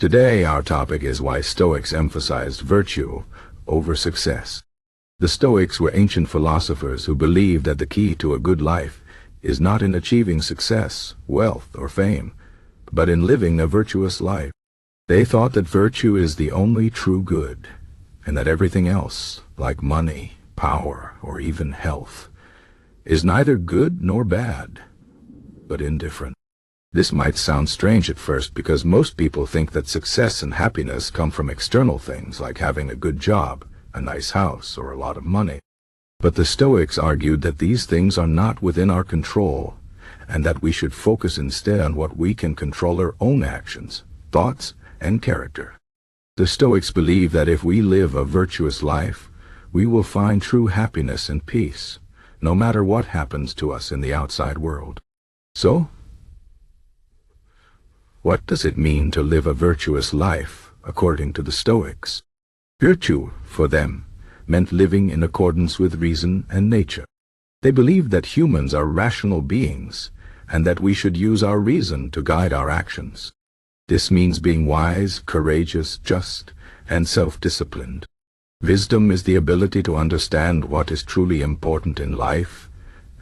Today our topic is why Stoics emphasized virtue over success. The Stoics were ancient philosophers who believed that the key to a good life is not in achieving success, wealth, or fame, but in living a virtuous life. They thought that virtue is the only true good, and that everything else, like money, power, or even health, is neither good nor bad, but indifferent. This might sound strange at first because most people think that success and happiness come from external things like having a good job, a nice house, or a lot of money. But the Stoics argued that these things are not within our control, and that we should focus instead on what we can control: our own actions, thoughts, and character. The Stoics believe that if we live a virtuous life, we will find true happiness and peace, no matter what happens to us in the outside world. So, what does it mean to live a virtuous life, according to the Stoics? Virtue, for them, meant living in accordance with reason and nature. They believed that humans are rational beings, and that we should use our reason to guide our actions. This means being wise, courageous, just, and self-disciplined. Wisdom is the ability to understand what is truly important in life,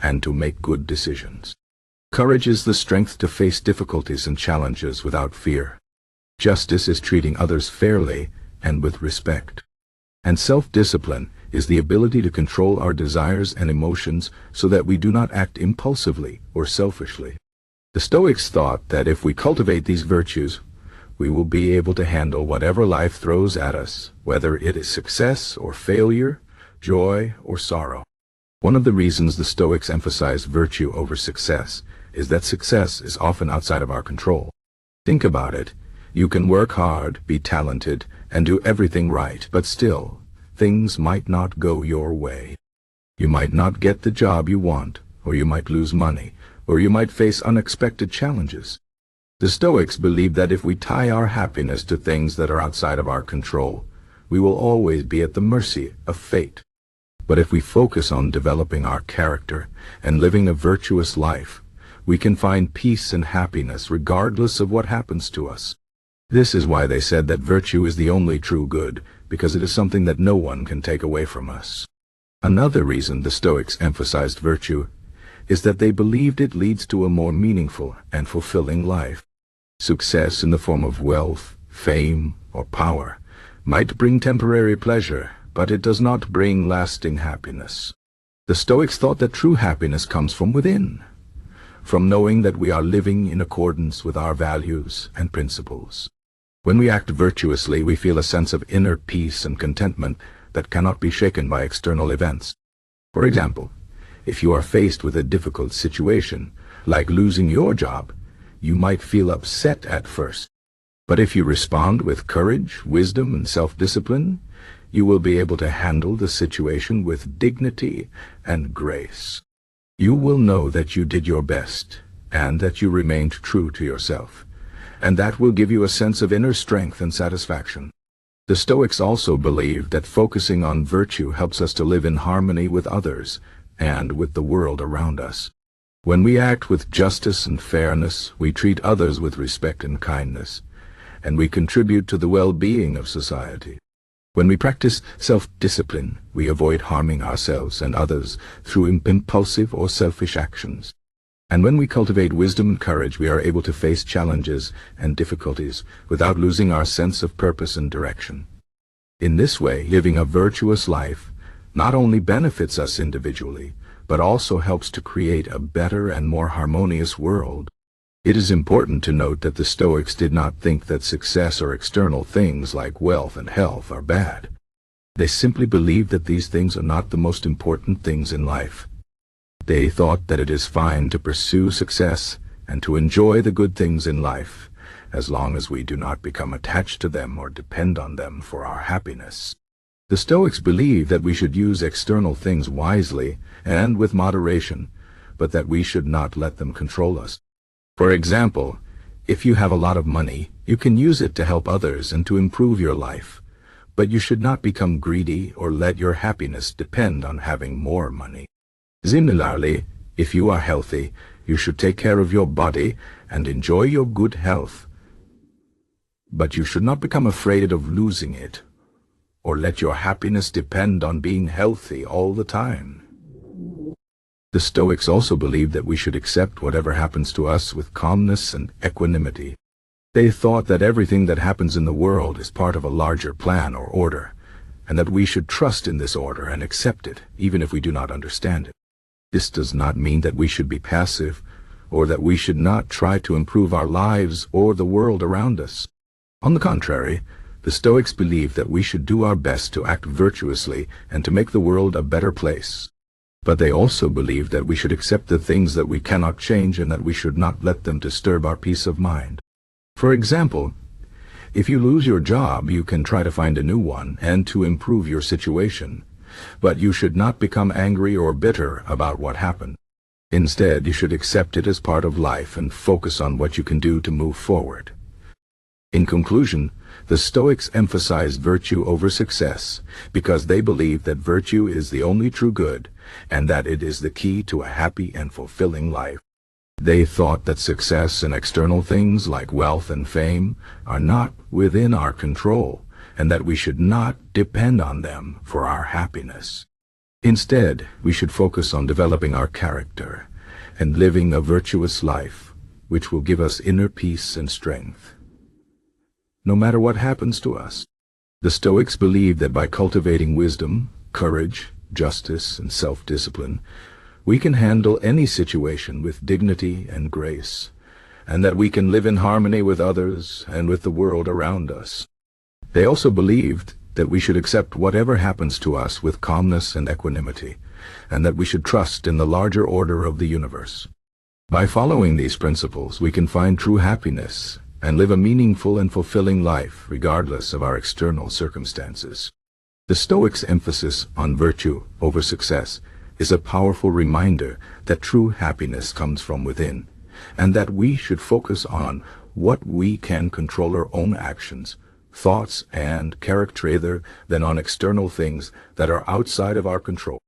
and to make good decisions. Courage is the strength to face difficulties and challenges without fear. Justice is treating others fairly and with respect. And self-discipline is the ability to control our desires and emotions so that we do not act impulsively or selfishly. The Stoics thought that if we cultivate these virtues, we will be able to handle whatever life throws at us, whether it is success or failure, joy or sorrow. One of the reasons the Stoics emphasized virtue over success is that success is often outside of our control. Think about it. You can work hard, be talented, and do everything right, but still, things might not go your way. You might not get the job you want, or you might lose money, or you might face unexpected challenges. The Stoics believe that if we tie our happiness to things that are outside of our control, we will always be at the mercy of fate. But if we focus on developing our character and living a virtuous life, we can find peace and happiness regardless of what happens to us. This is why they said that virtue is the only true good, because it is something that no one can take away from us. Another reason the Stoics emphasized virtue is that they believed it leads to a more meaningful and fulfilling life. Success in the form of wealth, fame, or power might bring temporary pleasure, but it does not bring lasting happiness. The Stoics thought that true happiness comes from within, from knowing that we are living in accordance with our values and principles. When we act virtuously, we feel a sense of inner peace and contentment that cannot be shaken by external events. For example, if you are faced with a difficult situation, like losing your job, you might feel upset at first. But if you respond with courage, wisdom, and self-discipline, you will be able to handle the situation with dignity and grace. You will know that you did your best, and that you remained true to yourself, and that will give you a sense of inner strength and satisfaction. The Stoics also believed that focusing on virtue helps us to live in harmony with others and with the world around us. When we act with justice and fairness, we treat others with respect and kindness, and we contribute to the well-being of society. When we practice self-discipline, we avoid harming ourselves and others through impulsive or selfish actions. And when we cultivate wisdom and courage, we are able to face challenges and difficulties without losing our sense of purpose and direction. In this way, living a virtuous life not only benefits us individually, but also helps to create a better and more harmonious world. It is important to note that the Stoics did not think that success or external things like wealth and health are bad. They simply believed that these things are not the most important things in life. They thought that it is fine to pursue success and to enjoy the good things in life, as long as we do not become attached to them or depend on them for our happiness. The Stoics believe that we should use external things wisely and with moderation, but that we should not let them control us. For example, if you have a lot of money, you can use it to help others and to improve your life, but you should not become greedy or let your happiness depend on having more money. Similarly, if you are healthy, you should take care of your body and enjoy your good health. But you should not become afraid of losing it, or let your happiness depend on being healthy all the time. The Stoics also believed that we should accept whatever happens to us with calmness and equanimity. They thought that everything that happens in the world is part of a larger plan or order, and that we should trust in this order and accept it, even if we do not understand it. This does not mean that we should be passive, or that we should not try to improve our lives or the world around us. On the contrary, the Stoics believed that we should do our best to act virtuously and to make the world a better place. But they also believed that we should accept the things that we cannot change and that we should not let them disturb our peace of mind. For example, if you lose your job, you can try to find a new one and to improve your situation. But you should not become angry or bitter about what happened. Instead, you should accept it as part of life and focus on what you can do to move forward. In conclusion, the Stoics emphasized virtue over success because they believed that virtue is the only true good and that it is the key to a happy and fulfilling life. They thought that success and external things like wealth and fame are not within our control and that we should not depend on them for our happiness. Instead, we should focus on developing our character and living a virtuous life, which will give us inner peace and strength, no matter what happens to us. The Stoics believed that by cultivating wisdom, courage, justice, and self-discipline, we can handle any situation with dignity and grace, and that we can live in harmony with others and with the world around us. They also believed that we should accept whatever happens to us with calmness and equanimity, and that we should trust in the larger order of the universe. By following these principles, we can find true happiness and live a meaningful and fulfilling life regardless of our external circumstances. The Stoics' emphasis on virtue over success is a powerful reminder that true happiness comes from within, and that we should focus on what we can control: our own actions, thoughts, and character rather than on external things that are outside of our control.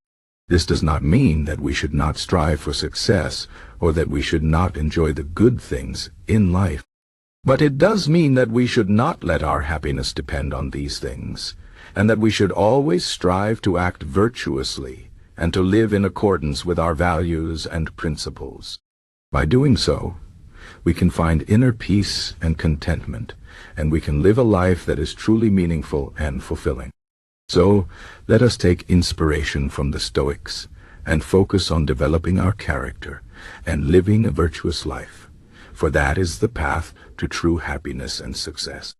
This does not mean that we should not strive for success or that we should not enjoy the good things in life. But it does mean that we should not let our happiness depend on these things, and that we should always strive to act virtuously and to live in accordance with our values and principles. By doing so, we can find inner peace and contentment, and we can live a life that is truly meaningful and fulfilling. So, let us take inspiration from the Stoics and focus on developing our character and living a virtuous life, for that is the path to true happiness and success.